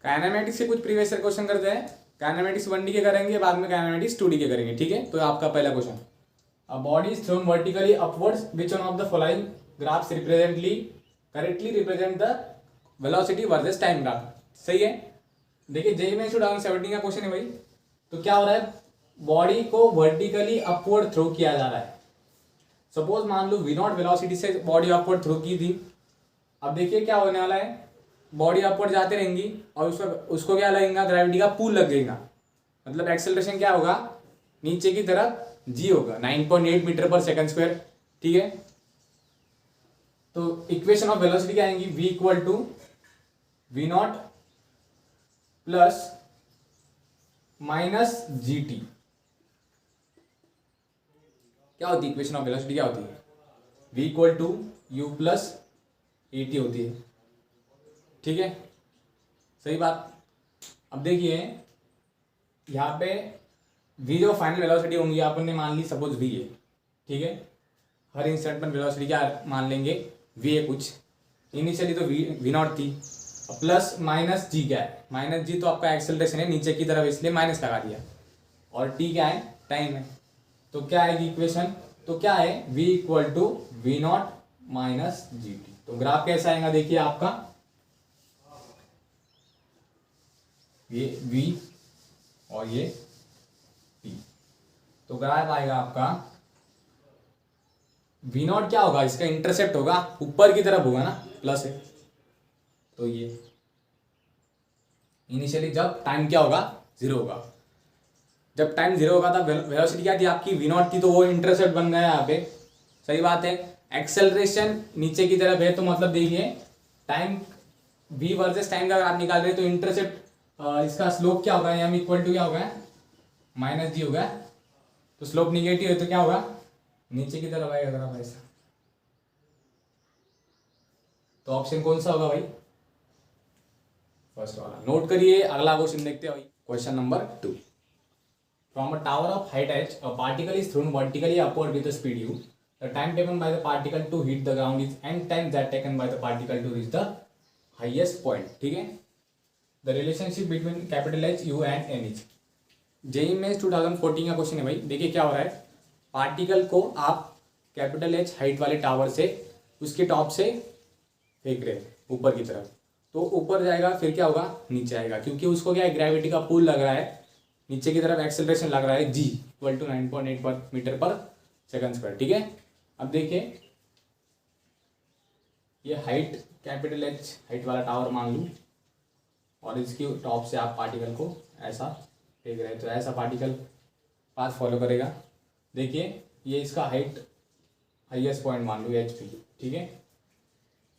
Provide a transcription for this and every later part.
Kinematics से कुछ previous year question करते हैं। काइनेमेटिक्स 1D के करेंगे, बाद में काइनेमेटिक्स 2D के करेंगे, ठीक है। तो आपका पहला question, a body is thrown vertically upwards, which one of the following graphs correctly represent the velocity versus time graph. सही है। देखिए जेईई में 2017 का क्वेश्चन है भाई। तो क्या हो रहा है, बॉडी को वर्टिकली अपवर्ड थ्रो किया जा रहा है। सपोज मान लो वी नॉट वेलोसिटी से बॉडी अपवर्ड थ्रो की थी। अब देखिए क्या होने वाला है, बॉडी अपवर्ड जाते रहेंगी और उसको क्या लगेगा, ग्रेविटी का पुल लगेगा। मतलब एक्सेलरेशन क्या होगा, नीचे की तरफ जी होगा, 9.8 मीटर पर सेकंड स्क्वायर, ठीक है। तो इक्वेशन ऑफ वेलोसिटी क्या आएंगी, v equal to v naught plus minus g t. क्या होती है इक्वेशन ऑफ वेलोसिटी, क्या होती है, v equal to u plus a t होती है, ठीक है। सही बात। अब देखिए यहाँ पे v जो फाइनल वेलोसिटी होंगी आपने मान ली सपोज v है, ठीक है। हर इंस्टेंट पर वेलोसिटी क्या मान लेंगे, v है कुछ। इनिशियली तो v नॉट थी, प्लस माइनस जी क्या है, माइनस जी तो आपका एक्सेलरेशन है नीचे की तरफ, इसलिए माइनस लगा दिया। और t क्या है, टाइम है। तो क्या आएगी इक्वेशन, तो क्या है, v equal to v naught minus g t. तो ग्राफ कैसा आएगा देखिए आपका, ये v और ये t। तो ग्राफ आएगा आपका v नॉट क्या होगा, इसका इंटरसेप्ट होगा, ऊपर की तरफ होगा ना, प्लस है। तो ये इनिशियली जब टाइम क्या होगा, जीरो होगा। जब टाइम जीरो होगा तब वेलोसिटी क्या थी आपकी, वी नॉट थी, तो वो इंटरसेप्ट बन गया यहाँ पे। सही बात है। एक्सेलरेशन नीचे की तरफ है, तो मतलब देखिए टाइम v वर्सेस टाइम का अगर आप निकाल रहे हैं तो इंटरसेप्ट इसका स्लोप क्या होगा, यहाँ इक्वल टू क्या होगा, माइनस जी होगा। तो स्लोप निगेटिव है तो क्या होगा, नीचे की तरफ आएगा जरा ऐसा। तो ऑप्शन कौन सा होगा भाई, फर्स्ट वाला। नोट करिए, अगला क्वेश्चन देखते हैं भाई। Question number 2, from a tower of height h a particle is thrown vertically upward with a speed u. The time taken by the particle to hit the ground is n times that taken by the particle to reach the highest point, ठीक है। The relationship between capital H, U and n is। JEE में 2014 का question है भाई। देखिए क्या हो रहा है, पार्टिकल को आप कैपिटल H हाइट वाले टावर से उसके टॉप से फेंक रहे ऊपर की तरफ, तो ऊपर जाएगा फिर क्या होगा, नीचे आएगा, क्योंकि उसको क्या है, ग्रेविटी का पुल लग रहा है, नीचे की तरफ एक्सेलरेशन लग रहा है g इक्वल टू 9.8 पर मीटर पर सेकंड स्क्वायर, ठीक है। अब देखिए ये हाइट कैपिटल H हाइट वाला टावर मान लूँ और इसकी टॉप से आप पार्टिकल को ऐसा फेंक रहे हैं, तो ऐसा पार्टिकल पाथ फॉलो करेगा। देखिए ये इसका हाईएस्ट पॉइंट मान लो HP, ठीक है।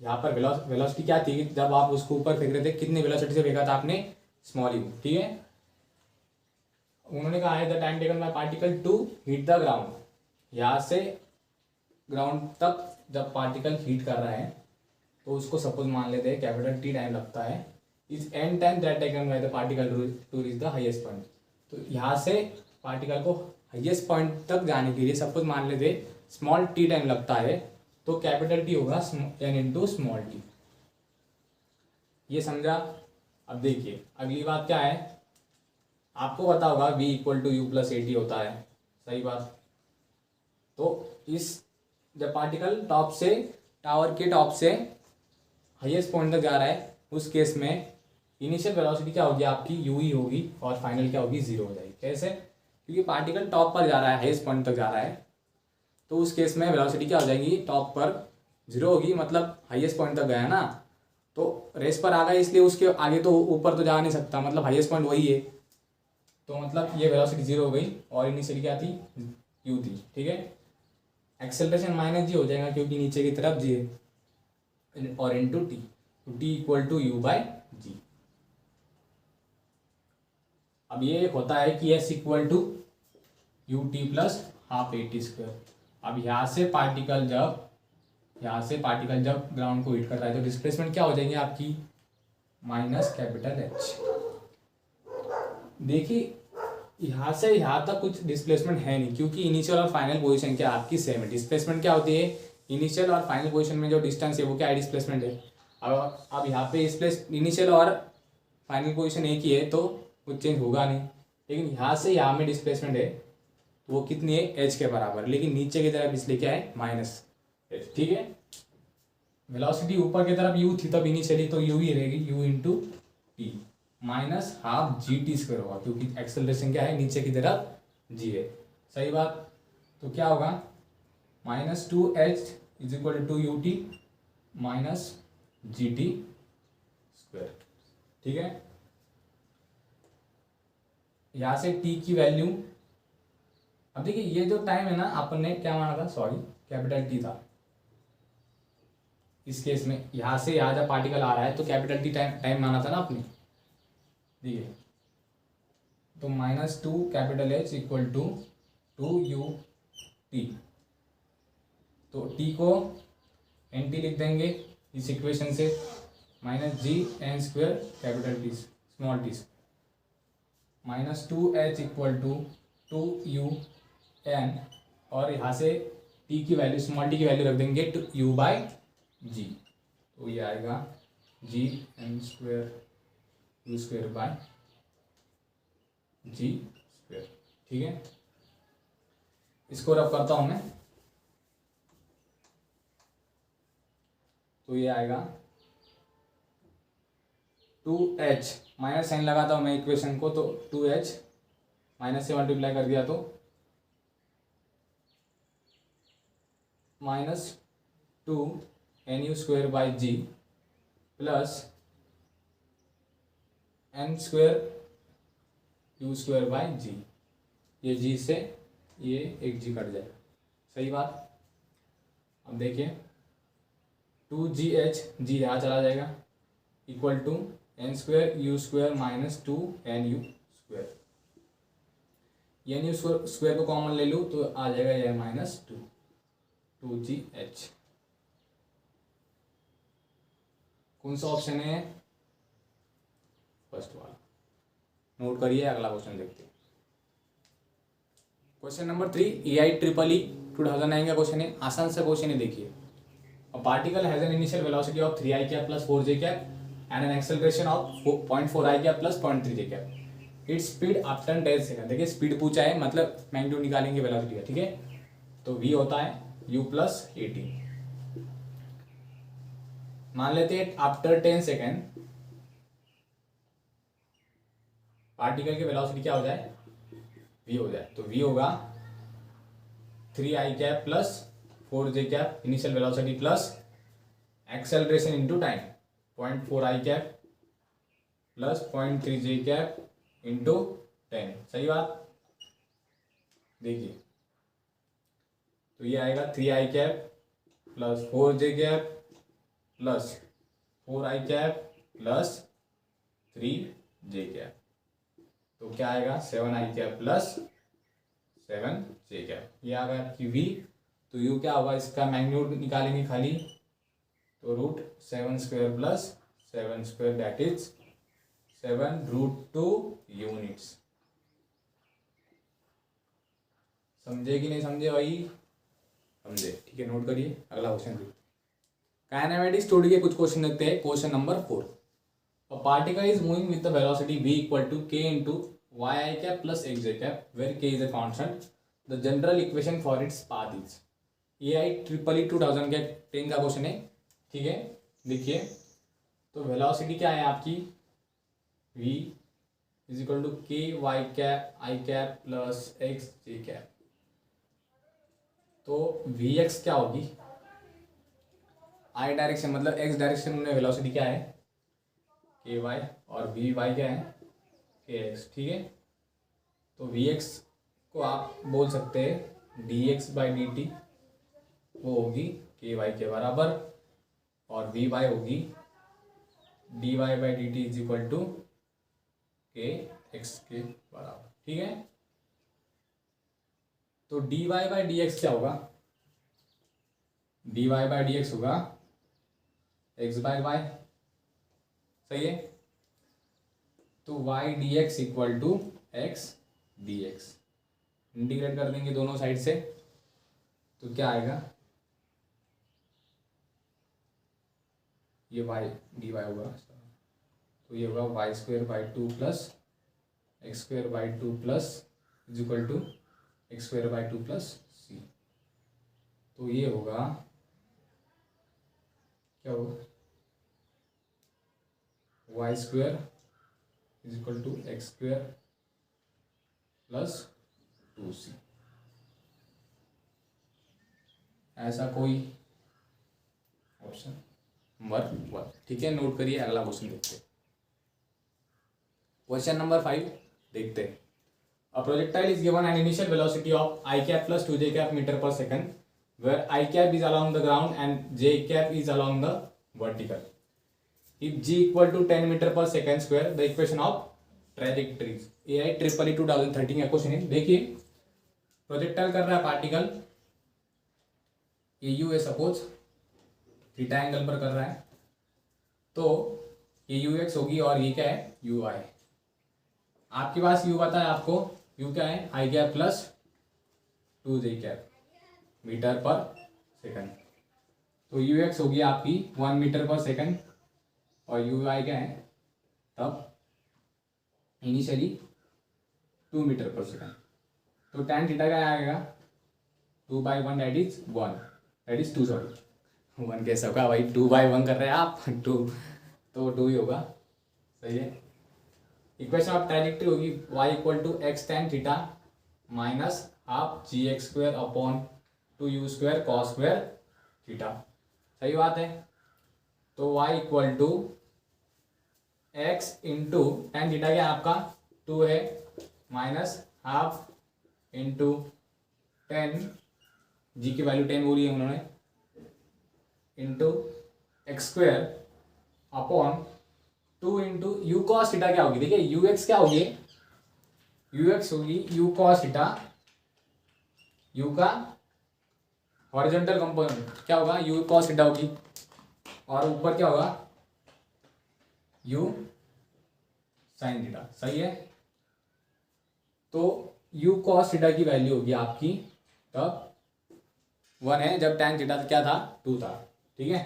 यहाँ पर वेलोसिटी क्या थी, जब आप उसको ऊपर फेंक रहे थे कितने वेलोसिटी से फेंका था आपने, स्मॉल यू, ठीक है। उन्होंने कहा है the time taken by particle to hit the ground. यहाँ से ग्राउंड तक जब पार्टिकल हीट कर रहा है तो उसको सपोज मान लेते हैं कैपिटल T टाइम लगता है, is n time that taken by the particle to reach the highest point. तो यहाँ से पार्टिकल को हाईएस्ट पॉइंट तक जाने के लिए सपोज मान लेते स्मॉल t टाइम लगता है, तो कैपिटल T होगा n इंटू स्मॉल t। ये समझा। अब देखिए अगली बात क्या है, आपको पता होगा v equal to u plus a t होता है। सही बात। तो इस जब पार्टिकल टॉप से टावर के टॉप से हाईएस्ट पॉइंट तक जा रहा है, उस केस में इनिशियल वेलोसिटी क्या होगी आपकी, यू ही होगी, और फाइनल क्या होगी, जीरो हो जाएगी। कैसे, क्योंकि पार्टिकल टॉप पर जा रहा है, हाईएस्ट पॉइंट तक जा रहा है, तो उस केस में वेलोसिटी क्या हो जाएगी, टॉप पर जीरो होगी, मतलब हाईएस्ट पॉइंट तक गया ना, तो रेस पर आ गया, इसलिए उसके आगे तो ऊपर तो जा नहीं सकता, मतलब हाईएस्ट पॉइंट वही है, तो मतलब ये वेलोसिटी जीरो हो गई और इनिशियली क्या थी, यू थी, ठीक है। एक्सेलरेशन माइनस जी हो जाएगा क्योंकि नीचे की तरफ जी है, और इनटू टी, तो t equal to u by g. अब ये होता है कि s equal to u t plus half a t square. अब यहाँ से पार्टिकल जब ग्राउंड को हिट कर रहा है तो डिस्प्लेसमेंट क्या हो जाएंगे आपकी, माइनस कैपिटल एच। देखिए यहाँ से यहाँ तक कुछ डिस्प्लेसमेंट है नहीं, क्योंकि इनिशियल और फाइनल पोजीशन क्या आपकी सेम है। डिस्प्लेसमेंट क्या होती है, इनिशियल और फाइनल पोजीशन में जो डिस्टेंस है वो क्या है, डिस्प्लेसमेंट है। अब यहाँ पे इनिशियल और फाइनल पोजीशन एक ही है तो कुछ चेंज होगा नहीं, लेकिन यहाँ से यहाँ में डिस्प्लेसमेंट है तो वो कितनी है, एच के बराबर, लेकिन नीचे की तरफ इसलिए क्या है, माइनस एच। ठीक है, वेलोसिटी ऊपर की तरफ यू थी तब इनिशियली, तो यू ही रहेगी, you into T minus half ji t square होगा, क्योंकि एक्सेलरेशन क्या है, नीचे की तरफ जी है। सही बात। तो क्या होगा, minus two h is equal to u t minus g t square. ठीक है, यहाँ से टी की वैल्यू, अब देखिए ये जो टाइम है ना, अपन ने क्या माना था, सॉरी कैपिटल टी था इस केस में। यहाँ से यहाँ जब पार्टिकल आ रहा है तो कैपिटल टी टाइम माना था ना आपने, देखिए। तो minus two capital H equal to two u t, तो टी को एन टी लिख देंगे इस इक्वेशन से, minus g n square capital T small t, minus two H equal to two u n, और यहाँ से टी की वैल्यू, स्मॉल टी की वैल्यू रख देंगे टू यू बाई जी, तो ये आएगा g n square u square by g square. ठीक है, इसको रब करता हूं मैं, तो ये आएगा टू एच, माइनस साइन लगाता हूं मैं इक्वेशन को, तो टू एच माइनस से मल्टीप्लाई कर दिया तो minus two n u square by g plus n square u square by g, ये जी से ये एक जी कट जाएगा। सही बात। अब देखिए टू जी एच, जी यहाँ चला जाएगा, equal to n square u square minus two n u square, n u square को कॉमन ले लूँ तो आ जाएगा ये minus two, two g h. कौन सा ऑप्शन है, फर्स्ट वाला, नोट करिए। अगला क्वेश्चन देखते हैं, क्वेश्चन नंबर 3, EIEEE 2009 का क्वेश्चन है, आसान सा क्वेश्चन है। देखिए, a particle has an initial velocity of 3i cap plus 4j cap and an acceleration of 0.4i cap plus 0.3j cap, its speed after 10 second. देखिए speed पूछा है, मतलब मैग्नीट्यूड निकालेंगे वेलोसिटी का। ठीक है, तो v होता है u प्लस ए टी। मान लेते हैं आफ्टर 10 सेकेंड पार्टिकल की वेलोसिटी क्या हो जाए, v हो जाए, तो v होगा 3i cap plus 4j cap initial velocity plus acceleration into time 0.4i cap plus 0.3j cap into 10। सही बात। देखिए तो ये आएगा 3i cap plus 4j cap plus 4i cap plus 3j cap, तो क्या आएगा 7i cap plus 7j cap. ये आ गया आपकी v, तो u क्या होगा, इसका मैग्नीट्यूड निकालेंगे खाली, तो root 7 square plus 7 square that is 7√2 units. समझे कि नहीं समझे भाई, समझे। ठीक है, नोट करिए। अगला क्वेश्चन देखिए, काइनेमेटिक्स थ्योरी के कुछ क्वेश्चन देखते हैं। Question number 4, a particle is moving with the velocity v equal to k into y i cap plus x j cap where k is a constant, the general equation for its path is. EIEEE 2010 का question है। ठीक है, देखिए तो velocity क्या है आपकी, v is equal to k y cap i cap plus x j cap, तो vx क्या होगी, आई डायरेक्शन मतलब एक्स डायरेक्शन में वेलोसिटी क्या है के वाई, और वी वाई क्या है के एक्स। ठीक है, तो वी एक्स को आप बोल सकते हैं d x by d t, वो होगी के वाई के बराबर, और वी वाई होगी d y by d t is equal to k x के बराबर। ठीक है, तो d y by d x क्या होगा, d y by d x होगा एक्स बाई वाई। सही है, तो y d x equal to x d x, integrate कर देंगे दोनों साइड से, तो क्या आएगा, ये वाई डी वाई होगा, तो तो ये होगा y square by 2 plus x square by 2 plus is equal to x square by 2 plus C. तो ये होगा, क्या होगा, y square is equal to x square plus 2c। ऐसा कोई ऑप्शन नंबर 1, ठीक है, नोट करिए। अगला क्वेश्चन देखते हैं। क्वेश्चन नंबर 5 देखते हैं। A projectile is given an initial velocity of I cap plus 2j cap metre per second where I cap is along the ground and j cap is along the vertical. If g equal to 10 metre per second square the equation of trajectories. AI EEE 2013 का question है। देखिए, projectile कर रहा है particle, ये you है suppose, theta angle पर कर रहा है, तो ये यू एक्स होगी और ये क्या है, यू आई। आपके पास यू पता है आपको, यू क्या है, I cap plus 2j cap metre per second. तो यू एक्स होगी आपकी 1 मीटर पर सेकंड और यू आई क्या है तब इनिशियली 2 मीटर पर सेकंड। तो tan थीटा क्या आएगा, 2/1 that is 1, that is 2, sorry 1 कैसा होगा भाई, 2/1 कर रहे हैं आप 2, तो 2 ही होगा, सही है। इक्वेशन ऑफ ट्रैजेक्टरी होगी y equal to x tan theta minus half g x square upon 2u square cos square theta. सही बात है। तो y equal to x into tan theta क्या आपका 2 है माइनस हाफ इंटू 10, जी की वैल्यू 10 बोली है उन्होंने, into x square upon 2 into you cos theta क्या होगी, देखिए यू एक्स क्या होगी, यू एक्स होगी यू कॉस थीटा, यू का हॉरिजॉन्टल कंपोनेंट क्या होगा, यू कॉस थीटा होगी, और ऊपर क्या होगा, यू साइन थीटा। सही है। तो यू कॉस थीटा की वैल्यू होगी आपकी तब 1 है जब tan थीटा क्या था 2 था, ठीक है।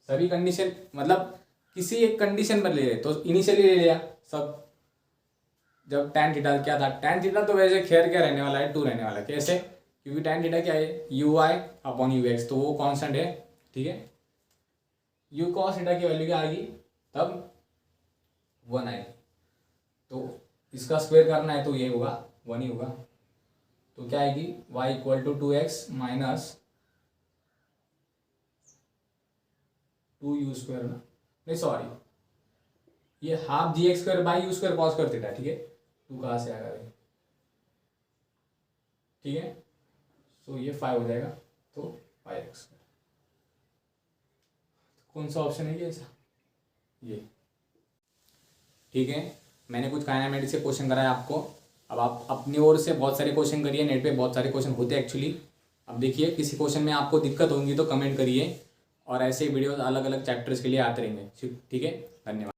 सभी कंडीशन मतलब किसी एक कंडीशन पर ले रहे, तो इनिशियली ले लिया सब, जब tan थीटा क्या था, tan थीटा तो वैसे खैर क्या रहने वाला है 2 रहने वाला है, कैसे, क्योंकि tan थीटा क्या है you I upon you x, तो वो कांस्टेंट है, ठीक है। यू कॉस थीटा की वैल्यू क्या आएगी तब 1 आएगी, तो इसका स्क्वायर करना है तो ये होगा 1 ही होगा। तो क्या आएगी y equal to 2x minus 2u square ना, नहीं सॉरी, ये half g x square by u square cos कर थीटा, ठीक है। 2 कहाँ से आएगा भाई, ठीक है। सो ये 5 हो जाएगा, तो 5x। कौन सा ऑप्शन है ये ऐसा, ये, ठीक है। मैंने कुछ काइनेमेटिक्स से क्वेश्चन कराया आपको, अब आप अपनी ओर से बहुत सारे क्वेश्चन करिए, नेट पे बहुत सारे क्वेश्चन होते हैं एक्चुअली। अब देखिए किसी क्वेश्चन में आपको दिक्कत होगी तो कमेंट करिए, और ऐसे वीडियोस अलग अलग चैप्टर्स के लिए आते रहेंगे, ठीक है। धन्यवाद।